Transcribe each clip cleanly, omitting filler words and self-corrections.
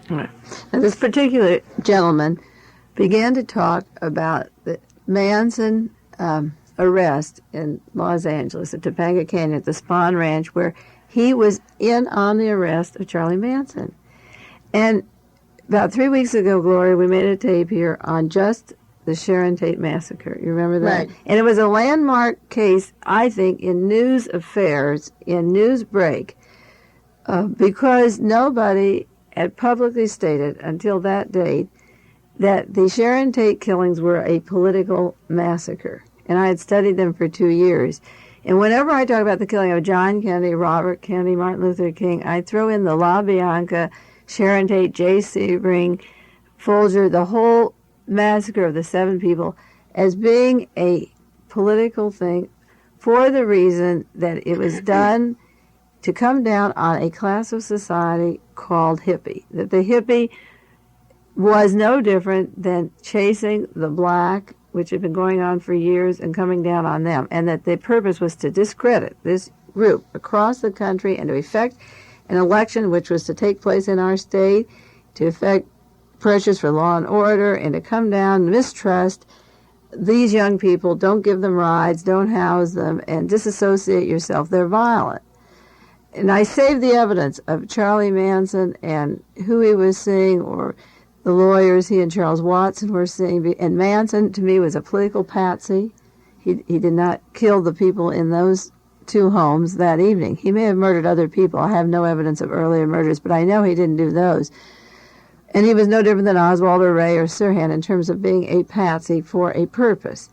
Right. And this particular gentleman began to talk about the Manson arrest in Los Angeles at Topanga Canyon at the Spahn Ranch, where he was in on the arrest of Charlie Manson. And about 3 weeks ago, Gloria, we made a tape here on just the Sharon Tate massacre. You remember that? Right. And it was a landmark case, I think, in news affairs, in Newsbreak, because nobody had publicly stated until that date that the Sharon Tate killings were a political massacre. And I had studied them for 2 years. And whenever I talk about the killing of John Kennedy, Robert Kennedy, Martin Luther King, I throw in the La Bianca, Sharon Tate, J. Sebring, Folger, the whole massacre of the 7 people as being a political thing for the reason that it was done to come down on a class of society called hippie. That the hippie was no different than chasing the black, which had been going on for years, and coming down on them. And that the purpose was to discredit this group across the country and to effect an election which was to take place in our state, to effect pressures for law and order, and to come down, mistrust these young people, don't give them rides, don't house them, and disassociate yourself. They're violent. And I saved the evidence of Charlie Manson and who he was seeing, or the lawyers he and Charles Watson were seeing. And Manson, to me, was a political patsy. He did not kill the people in those 2 homes that evening. He may have murdered other people. I have no evidence of earlier murders, but I know he didn't do those. And he was no different than Oswald or Ray or Sirhan in terms of being a patsy for a purpose.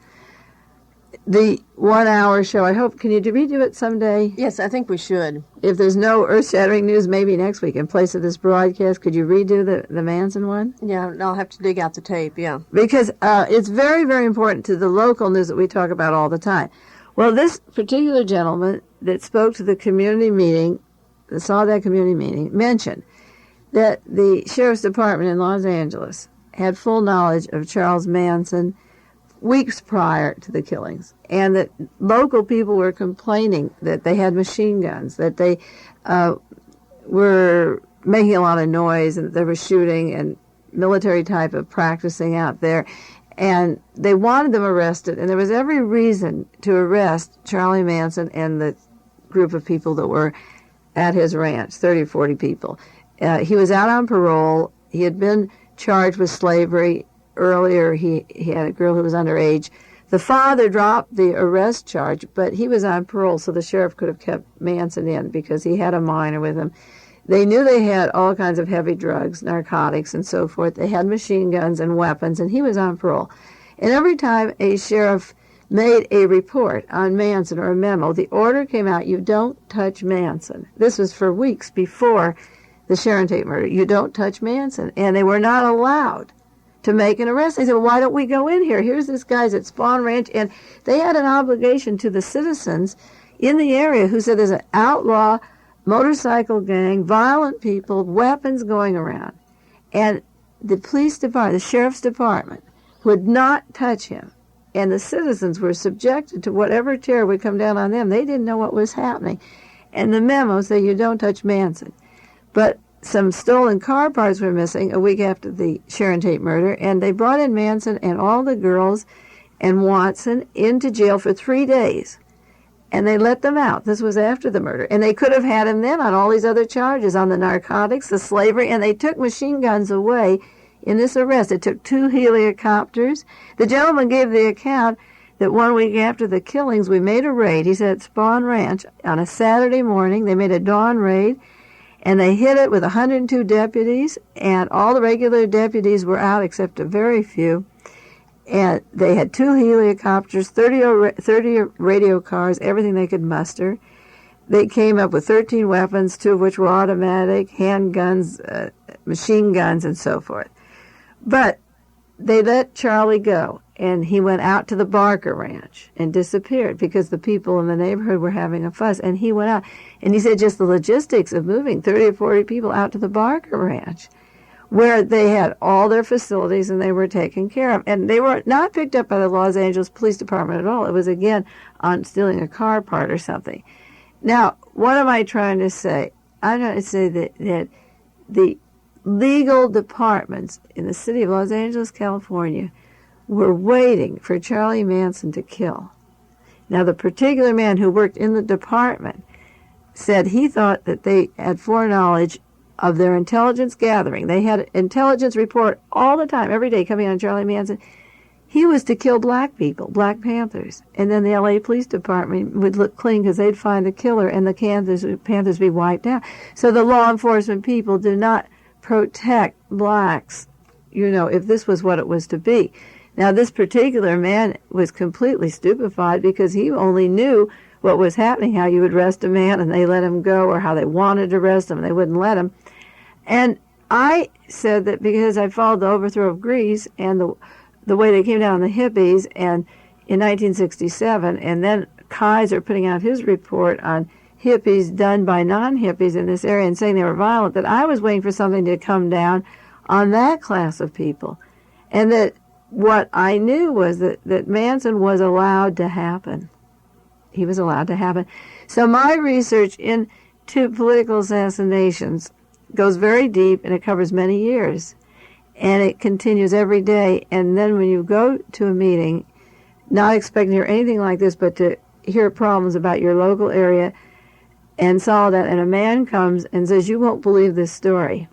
The 1-hour show, I hope, can you redo it someday? Yes, I think we should. If there's no earth-shattering news, maybe next week in place of this broadcast, could you redo the Manson one? Yeah, I'll have to dig out the tape, yeah. Because it's very, very important to the local news that we talk about all the time. Well, this particular gentleman that spoke to the community meeting, that saw that community meeting, mentioned that the Sheriff's Department in Los Angeles had full knowledge of Charles Manson weeks prior to the killings, and that local people were complaining that they had machine guns, that they were making a lot of noise, and that they were shooting and military type of practicing out there, and they wanted them arrested, and there was every reason to arrest Charlie Manson and the group of people that were at his ranch, 30 or 40 people. He was out on parole. He had been charged with slavery. Earlier, he had a girl who was underage. The father dropped the arrest charge, but he was on parole, so the sheriff could have kept Manson in because he had a minor with him. They knew they had all kinds of heavy drugs, narcotics, and so forth. They had machine guns and weapons, and he was on parole. And every time a sheriff made a report on Manson or a memo, the order came out, you don't touch Manson. This was for weeks before the Sharon Tate murder. You don't touch Manson. And they were not allowed to make an arrest. They said, well, why don't we go in here? Here's this guy's at Spahn Ranch. And they had an obligation to the citizens in the area who said there's an outlaw motorcycle gang, violent people, weapons going around. And the police department, the sheriff's department, would not touch him. And the citizens were subjected to whatever terror would come down on them. They didn't know what was happening. And the memo said, you don't touch Manson. But some stolen car parts were missing a week after the Sharon Tate murder, and they brought in Manson and all the girls and Watson into jail for 3 days. And they let them out. This was after the murder. And they could have had him then on all these other charges, on the narcotics, the slavery, and they took machine guns away in this arrest. It took 2 helicopters. The gentleman gave the account that 1 week after the killings, we made a raid. He said at Spahn Ranch on a Saturday morning. They made a dawn raid. And they hit it with 102 deputies, and all the regular deputies were out except a very few. And they had 2 helicopters, 30 radio cars, everything they could muster. They came up with 13 weapons, 2 of which were automatic, handguns, machine guns, and so forth. But they let Charlie go, and he went out to the Barker Ranch and disappeared because the people in the neighborhood were having a fuss, and he went out. And he said just the logistics of moving 30 or 40 people out to the Barker Ranch, where they had all their facilities and they were taken care of. And they were not picked up by the Los Angeles Police Department at all. It was, again, on stealing a car part or something. Now, what am I trying to say? I'm trying to say that the legal departments in the city of Los Angeles, California, were waiting for Charlie Manson to kill. Now, the particular man who worked in the department said he thought that they had foreknowledge of their intelligence gathering. They had intelligence report all the time, every day, coming on Charlie Manson. He was to kill black people, Black Panthers. And then the LA Police Department would look clean because they'd find the killer and the Panthers be wiped out. So the law enforcement people do not protect blacks, if this was what it was to be. Now, this particular man was completely stupefied because he only knew what was happening, how you would arrest a man and they let him go, or how they wanted to arrest him and they wouldn't let him. And I said that because I followed the overthrow of Greece and the way they came down on the hippies and in 1967, and then Kaiser putting out his report on hippies done by non-hippies in this area and saying they were violent, that I was waiting for something to come down on that class of people. And that what I knew was that Manson was allowed to happen. He was allowed to happen. So my research into political assassinations goes very deep, and it covers many years. And it continues every day. And then when you go to a meeting, not expecting to hear anything like this, but to hear problems about your local area and solve that, and a man comes and says, "You won't believe this story,"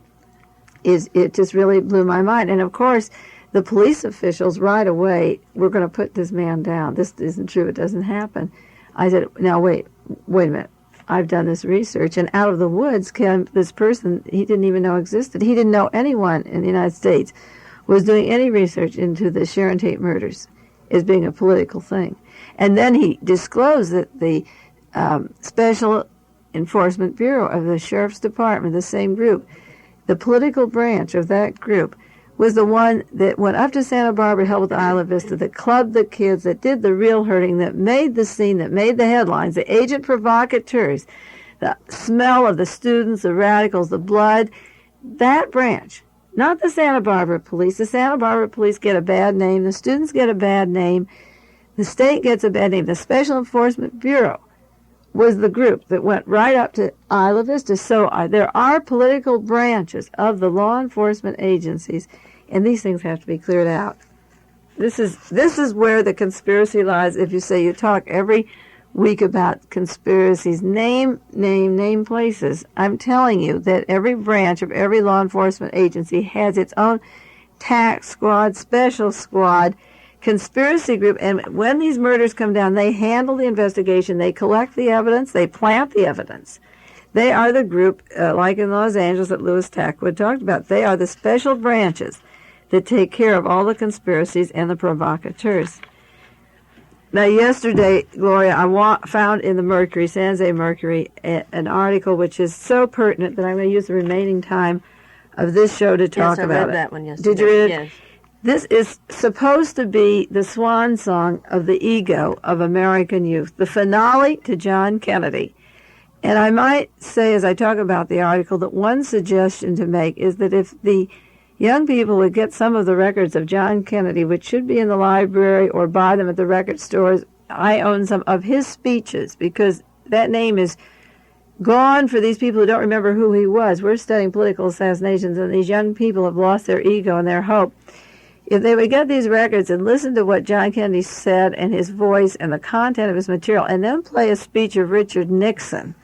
it just really blew my mind. And of course, the police officials right away were going to put this man down. This isn't true. It doesn't happen. I said, "Now wait a minute. I've done this research." And out of the woods came this person he didn't even know existed. He didn't know anyone in the United States was doing any research into the Sharon Tate murders as being a political thing. And then he disclosed that the Special Enforcement Bureau of the Sheriff's Department, the same group, the political branch of that group, was the one that went up to Santa Barbara to help with Isla Vista, that clubbed the kids, that did the real hurting, that made the scene, that made the headlines, the agent provocateurs, the smell of the students, the radicals, the blood. That branch, not the Santa Barbara police. The Santa Barbara police get a bad name. The students get a bad name. The state gets a bad name. The Special Enforcement Bureau was the group that went right up to Isla Vista. So there are political branches of the law enforcement agencies, and these things have to be cleared out. This is where the conspiracy lies. If you say you talk every week about conspiracies, name places. I'm telling you that every branch of every law enforcement agency has its own tax squad, special squad, conspiracy group, and when these murders come down, they handle the investigation, they collect the evidence, they plant the evidence. They are the group, like in Los Angeles that Louis Tackwood talked about, they are the special branches that take care of all the conspiracies and the provocateurs. Now, yesterday, Gloria, I found in the Mercury, San Jose Mercury, an article which is so pertinent that I'm going to use the remaining time of this show to talk about it. Yes, I read that one yesterday. Did you read it? Yes. This is supposed to be the swan song of the ego of American youth, the finale to John Kennedy. And I might say, as I talk about the article, that one suggestion to make is that if the young people would get some of the records of John Kennedy, which should be in the library or buy them at the record stores, I own some of his speeches, because that name is gone for these people who don't remember who he was. We're studying political assassinations, and these young people have lost their ego and their hope. If they would get these records and listen to what John Kennedy said and his voice and the content of his material, and then play a speech of Richard Nixon,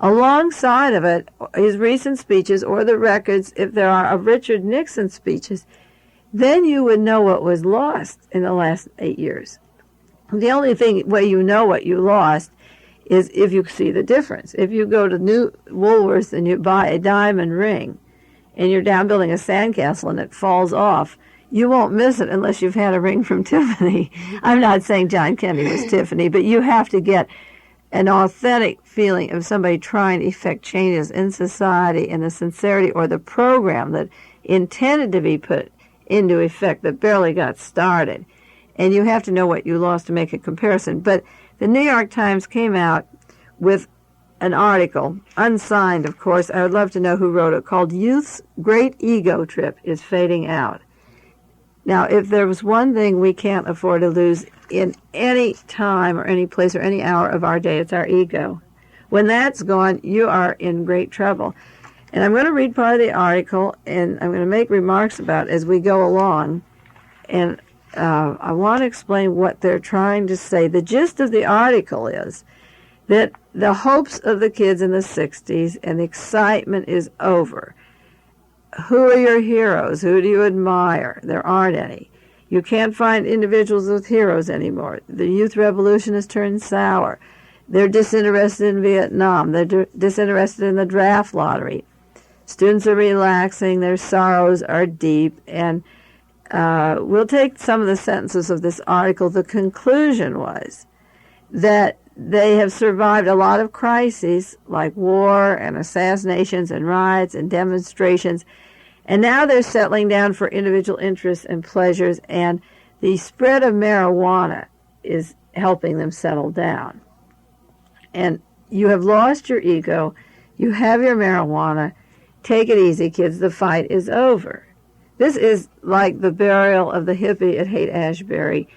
alongside of it, his recent speeches or the records, if there are, of Richard Nixon's speeches, then you would know what was lost in the last 8 years. The only way you know what you lost is if you see the difference. If you go to New Woolworths and you buy a diamond ring and you're down building a sandcastle and it falls off, you won't miss it unless you've had a ring from Tiffany. I'm not saying John Kennedy was Tiffany, but you have to get an authentic feeling of somebody trying to effect changes in society and the sincerity or the program that intended to be put into effect that barely got started. And you have to know what you lost to make a comparison. But the New York Times came out with an article, unsigned, of course. I would love to know who wrote it, called "Youth's Great Ego Trip is Fading Out." Now, if there was one thing we can't afford to lose in any time or any place or any hour of our day, it's our ego. When that's gone, you are in great trouble. And I'm going to read part of the article, and I'm going to make remarks about it as we go along. And I want to explain what they're trying to say. The gist of the article is that the hopes of the kids in the 60s and the excitement is over. Who are your heroes? Who do you admire? There aren't any. You can't find individuals with heroes anymore. The youth revolution has turned sour. They're disinterested in Vietnam. They're disinterested in the draft lottery. Students are relaxing. Their sorrows are deep. And we'll take some of the sentences of this article. The conclusion was that they have survived a lot of crises like war and assassinations and riots and demonstrations. And now they're settling down for individual interests and pleasures, and the spread of marijuana is helping them settle down. And you have lost your ego. You have your marijuana. Take it easy, kids. The fight is over. This is like the burial of the hippie at Haight-Ashbury.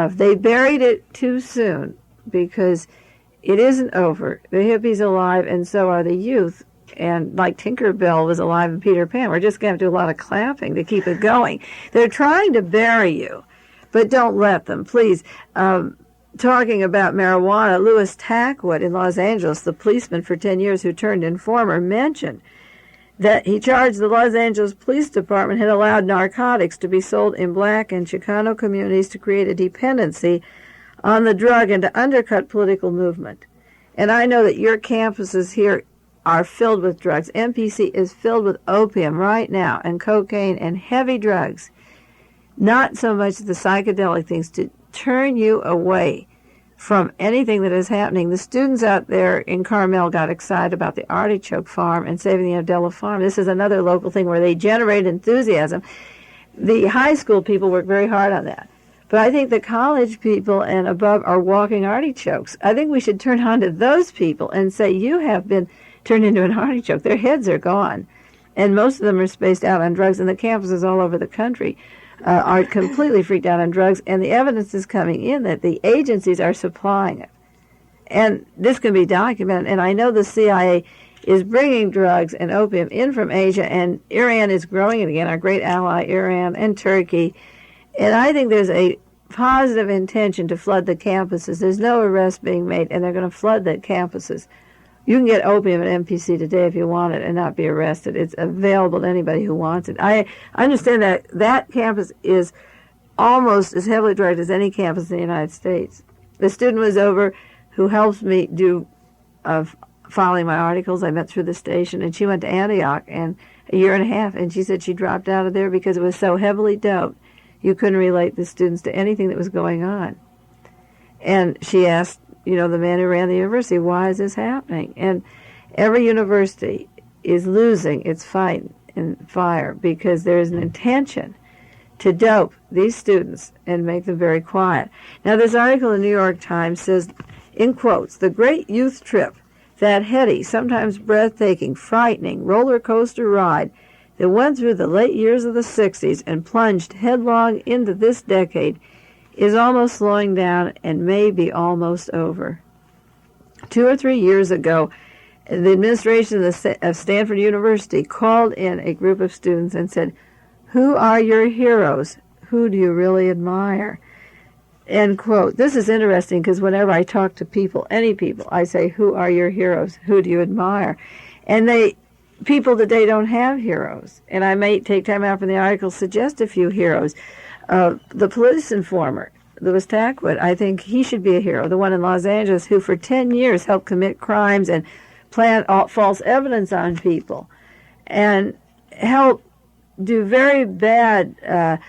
They buried it too soon because it isn't over. The hippie's alive, and so are the youth. And like Tinkerbell was alive in Peter Pan, we're just going to have to do a lot of clapping to keep it going. They're trying to bury you, but don't let them, please. Talking about marijuana, Louis Tackwood in Los Angeles, the policeman for 10 years who turned informer, mentioned that he charged the Los Angeles Police Department had allowed narcotics to be sold in black and Chicano communities to create a dependency on the drug and to undercut political movement. And I know that your campuses here are filled with drugs. MPC is filled with opium right now and cocaine and heavy drugs. Not so much the psychedelic things to turn you away from anything that is happening. The students out there in Carmel got excited about the artichoke farm and saving the Adela farm. This is another local thing where they generate enthusiasm. The high school people work very hard on that. But I think the college people and above are walking artichokes. I think we should turn on to those people and say, you have been turned into an artichoke. Their heads are gone. And most of them are spaced out on drugs, and the campuses all over the country are completely freaked out on drugs, and the evidence is coming in that the agencies are supplying it. And this can be documented, and I know the CIA is bringing drugs and opium in from Asia, and Iran is growing it again, our great ally Iran and Turkey. And I think there's a positive intention to flood the campuses. There's no arrest being made, and they're going to flood the campuses. You can get opium at MPC today if you want it and not be arrested. It's available to anybody who wants it. I understand that that campus is almost as heavily drugged as any campus in the United States. The student was over who helps me do filing my articles. I met through the station, and she went to Antioch and a year and a half, and she said she dropped out of there because it was so heavily doped. You couldn't relate the students to anything that was going on. And she asked, the man who ran the university, why is this happening? And every university is losing its fight and fire because there is an intention to dope these students and make them very quiet. Now, this article in the New York Times says, in quotes, the great youth trip, that heady, sometimes breathtaking, frightening roller coaster ride that went through the late years of the 60s and plunged headlong into this decade is almost slowing down and may be almost over. 2 or 3 years ago, the administration of Stanford University called in a group of students and said, who are your heroes? Who do you really admire? End quote. This is interesting because whenever I talk to people, any people, I say, who are your heroes? Who do you admire? And people today don't have heroes. And I may take time out from the article, suggest a few heroes. The police informer, Louis Tackwood, I think he should be a hero. The one in Los Angeles who for 10 years helped commit crimes and plant false evidence on people and help do very bad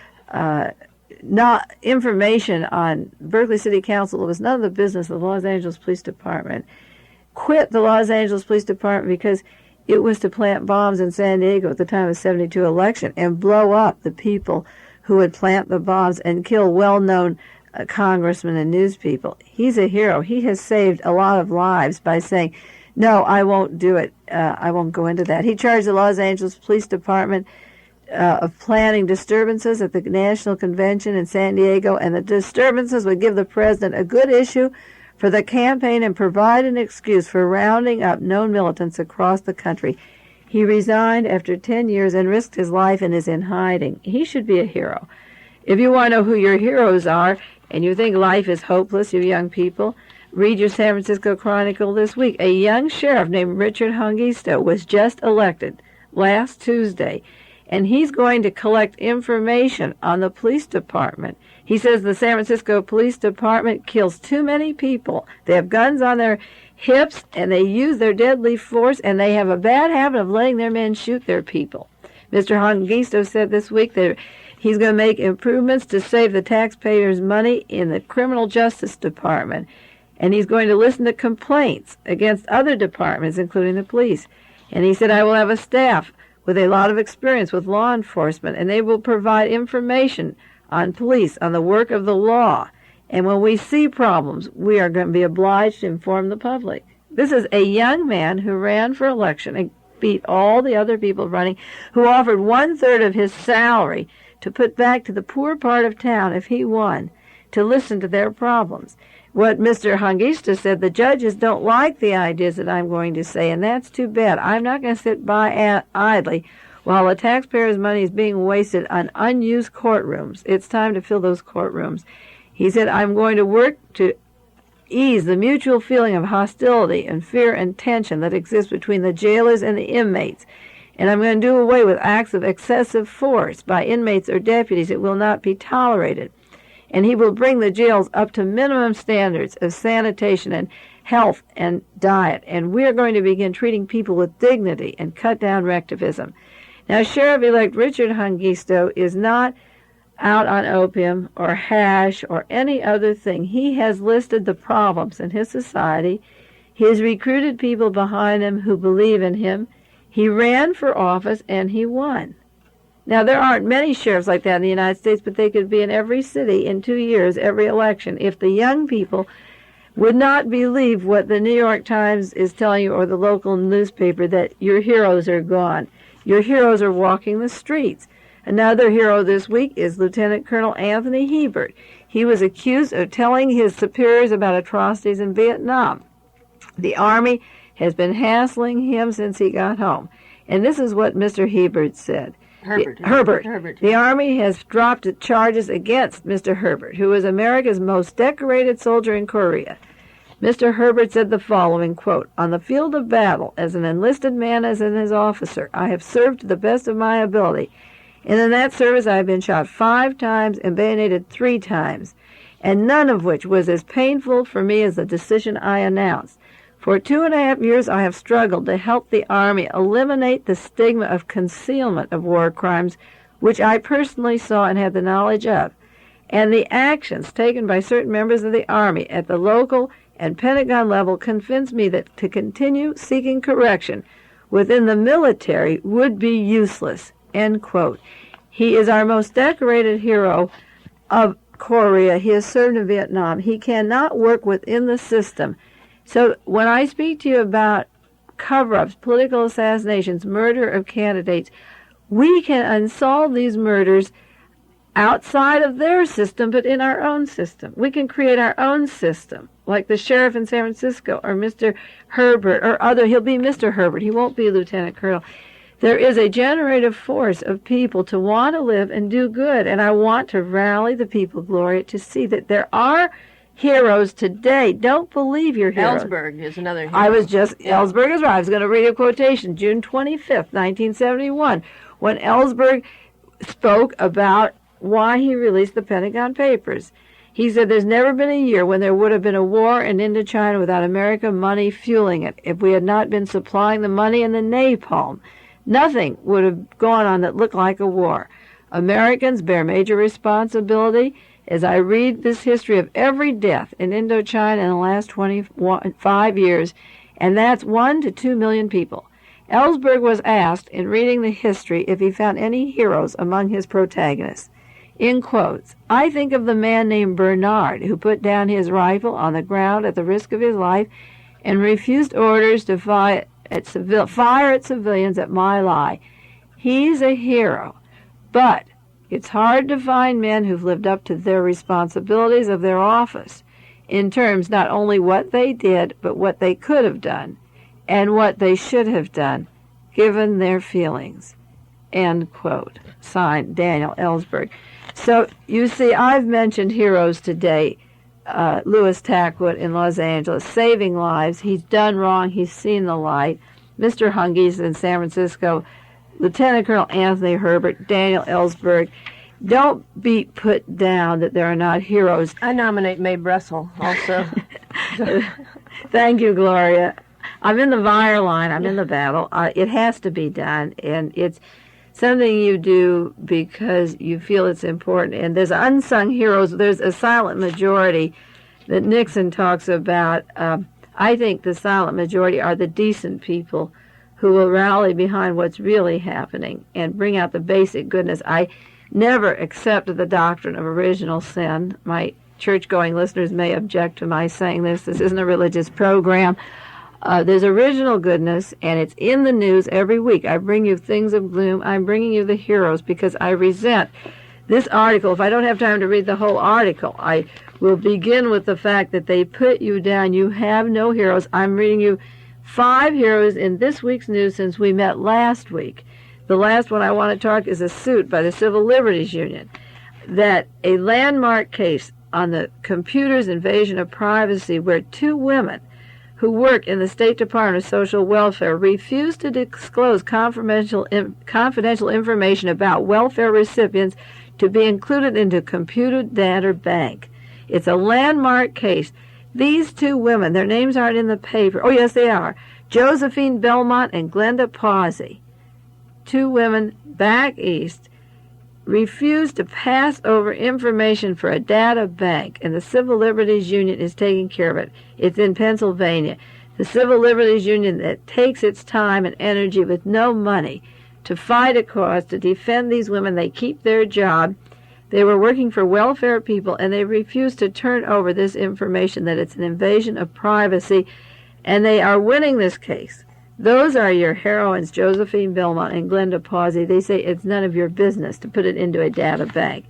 not information on Berkeley City Council. It was none of the business of the Los Angeles Police Department. Quit the Los Angeles Police Department because it was to plant bombs in San Diego at the time of the 72 election and blow up the people who would plant the bombs and kill well-known congressmen and news people. He's a hero. He has saved a lot of lives by saying, no, I won't do it. I won't go into that. He charged the Los Angeles Police Department of planning disturbances at the National Convention in San Diego, and the disturbances would give the president a good issue for the campaign and provide an excuse for rounding up known militants across the country. He resigned after 10 years and risked his life and is in hiding. He should be a hero. If you want to know who your heroes are and you think life is hopeless, you young people, read your San Francisco Chronicle this week. A young sheriff named Richard Hungisto was just elected last Tuesday, and he's going to collect information on the police department. He says the San Francisco Police Department kills too many people. They have guns on their hips, and they use their deadly force, and they have a bad habit of letting their men shoot their people. Mr. Hungisto said this week that he's going to make improvements to save the taxpayers' money in the criminal justice department, and he's going to listen to complaints against other departments, including the police. And he said, I will have a staff with a lot of experience with law enforcement, and they will provide information on police, on the work of the law. And when we see problems, we are going to be obliged to inform the public. This is a young man who ran for election and beat all the other people running, who offered 1/3 of his salary to put back to the poor part of town if he won, to listen to their problems. What Mr. Hungista said, the judges don't like the ideas that I'm going to say, and that's too bad. I'm not going to sit by idly while the taxpayers' money is being wasted on unused courtrooms. It's time to fill those courtrooms. He said, I'm going to work to ease the mutual feeling of hostility and fear and tension that exists between the jailers and the inmates. And I'm going to do away with acts of excessive force by inmates or deputies. It will not be tolerated. And he will bring the jails up to minimum standards of sanitation and health and diet. And we're going to begin treating people with dignity and cut down recidivism. Now, Sheriff-elect Richard Hungisto is not out on opium or hash or any other thing. He has listed the problems in his society. He has recruited people behind him who believe in him. He ran for office and he won. Now, there aren't many sheriffs like that in the United States, but they could be in every city in 2 years, every election, if the young people would not believe what the New York Times is telling you or the local newspaper, that your heroes are gone. Your heroes are walking the streets. Another hero this week is Lieutenant Colonel Anthony Hebert. He was accused of telling his superiors about atrocities in Vietnam. The Army has been hassling him since he got home. And this is what Mr. Hebert said. Herbert. The Army has dropped charges against Mr. Herbert, who is America's most decorated soldier in Korea. Mr. Herbert said the following, quote, on the field of battle, as an enlisted man, as an officer, I have served to the best of my ability. And in that service I have been shot 5 times and bayoneted 3 times, and none of which was as painful for me as the decision I announced. For 2.5 years I have struggled to help the Army eliminate the stigma of concealment of war crimes, which I personally saw and had the knowledge of, and the actions taken by certain members of the Army at the local and Pentagon level convinced me that to continue seeking correction within the military would be useless, end quote. He is our most decorated hero of Korea. He has served in Vietnam. He cannot work within the system. So when I speak to you about cover-ups, political assassinations, murder of candidates, we can unsolve these murders outside of their system, but in our own system. We can create our own system, like the sheriff in San Francisco or Mr. Herbert or other. He'll be Mr. Herbert. He won't be Lieutenant Colonel. There is a generative force of people to want to live and do good, and I want to rally the people, Gloria, to see that there are heroes today. Don't believe your heroes. Ellsberg is another hero. Ellsberg is right. I was going to read a quotation, June 25th, 1971, when Ellsberg spoke about why he released the Pentagon Papers. He said, there's never been a year when there would have been a war in Indochina without American money fueling it. If we had not been supplying the money and the napalm, nothing would have gone on that looked like a war. Americans bear major responsibility. As I read this history of every death in Indochina in the last 25 years, and that's 1 to 2 million people. Ellsberg was asked in reading the history if he found any heroes among his protagonists. In quotes, I think of the man named Bernard who put down his rifle on the ground at the risk of his life and refused orders to fire at civilians at My Lai. He's a hero, but it's hard to find men who've lived up to their responsibilities of their office in terms not only what they did, but what they could have done and what they should have done, given their feelings. End quote. Signed, Daniel Ellsberg. So, you see, I've mentioned heroes today. Louis Tackwood in Los Angeles, saving lives. He's done wrong. He's seen the light. Mr. Hungies in San Francisco, Lieutenant Colonel Anthony Herbert, Daniel Ellsberg. Don't be put down that there are not heroes. I nominate Mae Brussell also. Thank you, Gloria. I'm in the fire line. I'm in the battle. It has to be done, and it's something you do because you feel it's important. And there's unsung heroes. There's a silent majority that Nixon talks about. I think the silent majority are the decent people who will rally behind what's really happening and bring out the basic goodness. I never accept the doctrine of original sin. My church-going listeners may object to my saying this. This isn't a religious program. There's original goodness, and it's in the news every week. I bring you things of gloom. I'm bringing you the heroes because I resent this article. If I don't have time to read the whole article, I will begin with the fact that they put you down. You have no heroes. I'm reading you 5 heroes in this week's news since we met last week. The last one I want to talk is a suit by the Civil Liberties Union that a landmark case on the computer's invasion of privacy where 2 women who work in the State Department of Social Welfare refused to disclose confidential information about welfare recipients to be included into a computer data bank. It's a landmark case. These 2 women, their names aren't in the paper. Oh, yes, they are. Josephine Belmont and Glenda Pawsey, 2 women back east, refused to pass over information for a data bank, and the Civil Liberties Union is taking care of it. It's in Pennsylvania. The Civil Liberties Union that takes its time and energy with no money to fight a cause, to defend these women. They keep their job. They were working for welfare people, and they refused to turn over this information that it's an invasion of privacy, and they are winning this case. Those are your heroines, Josephine Belmont and Glenda Pawsey. They say it's none of your business to put it into a data bank.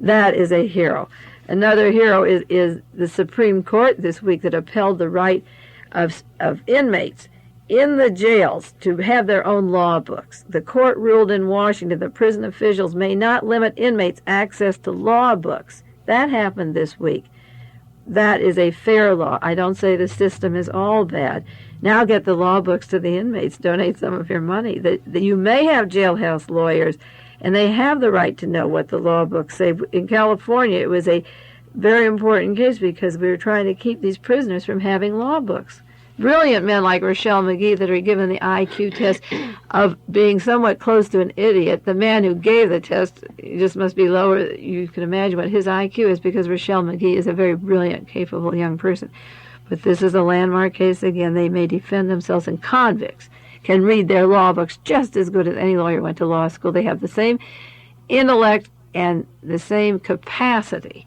That is a hero. Another hero is the Supreme Court this week that upheld the right of inmates in the jails to have their own law books. The court ruled in Washington that prison officials may not limit inmates' access to law books. That happened this week. That is a fair law. I don't say the system is all bad. Now get the law books to the inmates. Donate some of your money. You may have jailhouse lawyers, and they have the right to know what the law books say. In California, it was a very important case because we were trying to keep these prisoners from having law books. Brilliant men like Rochelle McGee that are given the IQ test of being somewhat close to an idiot. The man who gave the test just must be lower. You can imagine what his IQ is because Rochelle McGee is a very brilliant, capable young person. But this is a landmark case. Again, they may defend themselves, and convicts can read their law books just as good as any lawyer who went to law school. They have the same intellect and the same capacity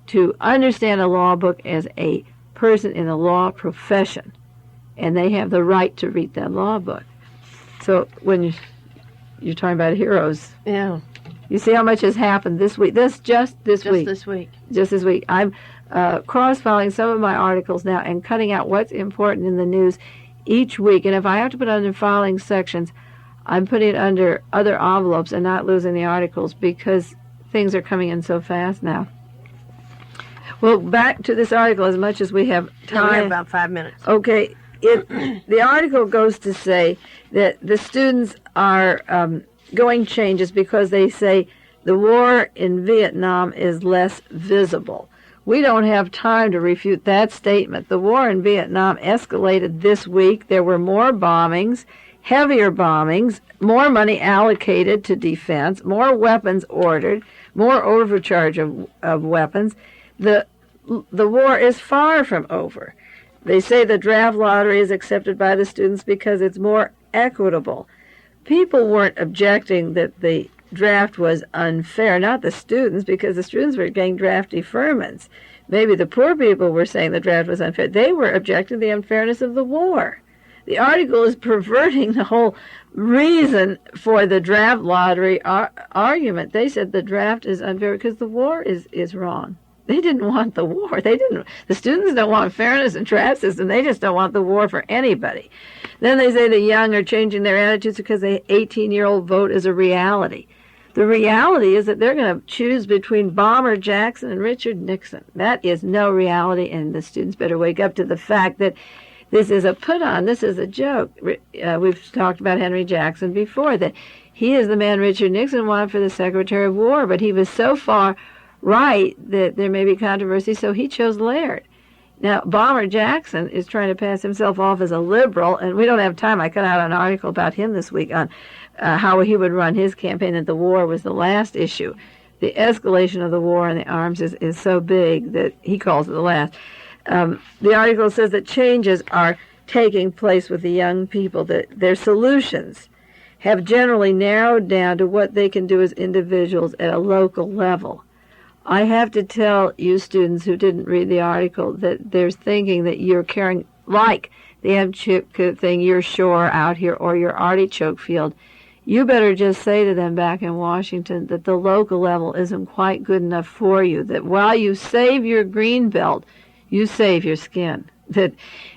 to understand a law book as a person in the law profession, and they have the right to read that law book. So when you're talking about heroes, yeah, you see how much has happened this week. Just this week. I'm cross-filing some of my articles now and cutting out what's important in the news each week. And if I have to put it under filing sections, I'm putting it under other envelopes and not losing the articles because things are coming in so fast now. Well, back to this article as much as we have time. No, we have about 5 minutes. Okay. The article goes to say that the students are going changes because they say the war in Vietnam is less visible. We don't have time to refute that statement. The war in Vietnam escalated this week. There were more bombings, heavier bombings, more money allocated to defense, more weapons ordered, more overcharge of weapons. The war is far from over. They say the draft lottery is accepted by the students because it's more equitable. People weren't objecting that the draft was unfair, not the students, because the students were getting draft deferments. Maybe the poor people were saying the draft was unfair. They were objecting to the unfairness of the war. The article is perverting the whole reason for the draft lottery argument. They said the draft is unfair because the war is wrong. They didn't want the war. The students don't want fairness and trap system. They just don't want the war for anybody. Then they say the young are changing their attitudes because the 18-year-old vote is a reality. The reality is that they're going to choose between Bomber Jackson and Richard Nixon. That is no reality, and the students better wake up to the fact that this is a put-on. This is a joke. We've talked about Henry Jackson before, that he is the man Richard Nixon wanted for the Secretary of War, but he was so far right that there may be controversy, so he chose Laird. Now, Bomber Jackson is trying to pass himself off as a liberal, and we don't have time. I cut out an article about him this week on how he would run his campaign, that the war was the last issue. The escalation of the war and the arms is so big that he calls it the last. The article says that changes are taking place with the young people, that their solutions have generally narrowed down to what they can do as individuals at a local level. I have to tell you students who didn't read the article that there's thinking that you're caring, like the MCHIP thing, you're shore out here or your artichoke field. You better just say to them back in Washington that the local level isn't quite good enough for you, that while you save your green belt, you save your skin, that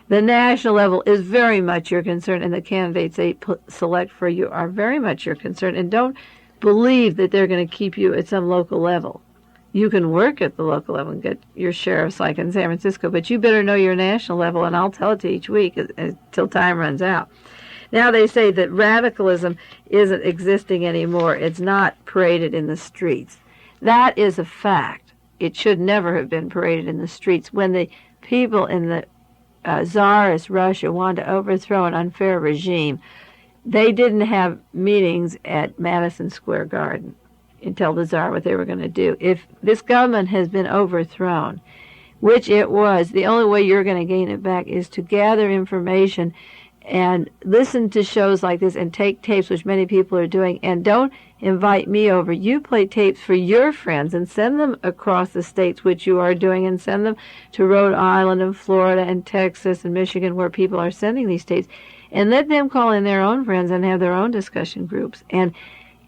the national level is very much your concern, and the candidates they select for you are very much your concern, and don't believe that they're going to keep you at some local level. You can work at the local level and get your sheriffs like in San Francisco, but you better know your national level, and I'll tell it to you each week until time runs out. Now they say that radicalism isn't existing anymore. It's not paraded in the streets. That is a fact. It should never have been paraded in the streets. When the people in the Tsarist Russia wanted to overthrow an unfair regime, they didn't have meetings at Madison Square Garden and tell the Tsar what they were going to do. If this government has been overthrown, which it was, the only way you're going to gain it back is to gather information and listen to shows like this and take tapes, which many people are doing, and don't invite me over. You play tapes for your friends and send them across the states, which you are doing, and send them to Rhode Island and Florida and Texas and Michigan, where people are sending these tapes, and let them call in their own friends and have their own discussion groups and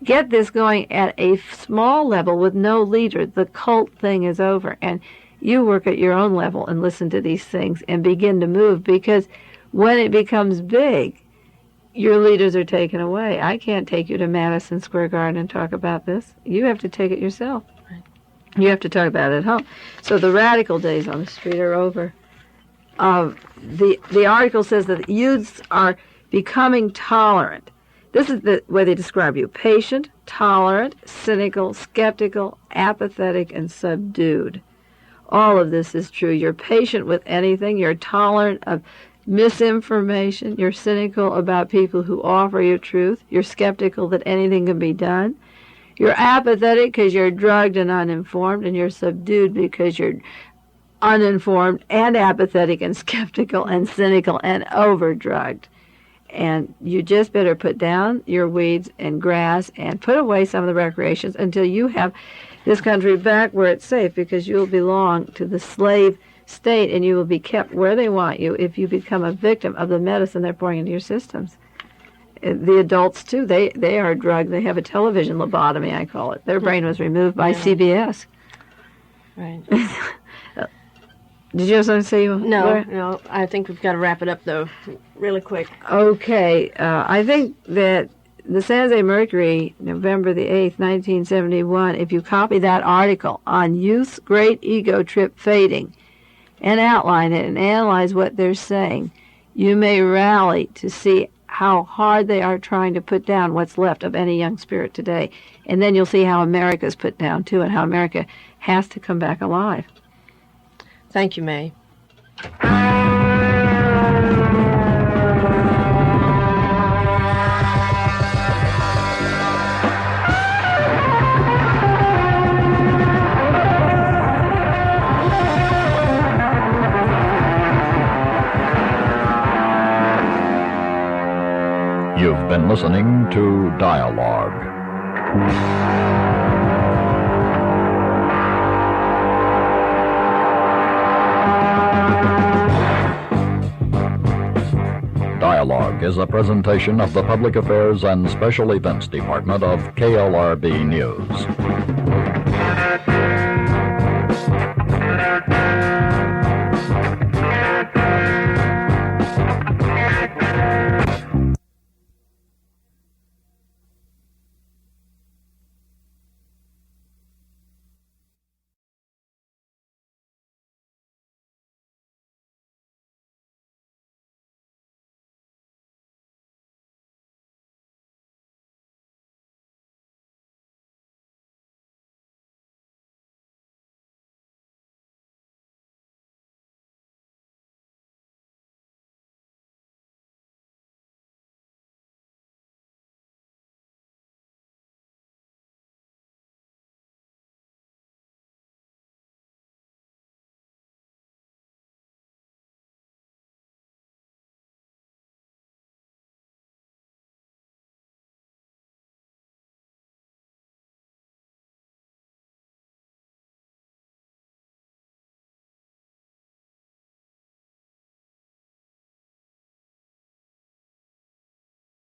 get this going at a small level with no leader. The cult thing is over, and you work at your own level and listen to these things and begin to move, because when it becomes big, your leaders are taken away. I can't take you to Madison Square Garden and talk about this. You have to take it yourself. Right. You have to talk about it at home. So the radical days on the street are over. The article says that youths are becoming tolerant. This is the way they describe you: patient, tolerant, cynical, skeptical, apathetic, and subdued. All of this is true. You're patient with anything. You're tolerant of misinformation. You're cynical about people who offer you truth. You're skeptical that anything can be done. You're apathetic because you're drugged and uninformed, and you're subdued because you're uninformed and apathetic and skeptical and cynical and overdrugged. And you just better put down your weeds and grass and put away some of the recreations until you have this country back where it's safe, because you'll belong to the slave state and you will be kept where they want you if you become a victim of the medicine they're pouring into your systems. The adults, too, they are drugged. They have a television lobotomy, I call it. Their brain was removed by CBS. Right. Did you have something to say? No, I think we've got to wrap it up, though, really quick. Okay. I think that the San Jose Mercury, November the 8th, 1971, if you copy that article on youth's great ego trip fading and outline it and analyze what they're saying, you may rally to see how hard they are trying to put down what's left of any young spirit today. And then you'll see how America's put down, too, and how America has to come back alive. Thank you, Mae. You've been listening to Dialogue. Dialogue is a presentation of the Public Affairs and Special Events Department of KLRB News.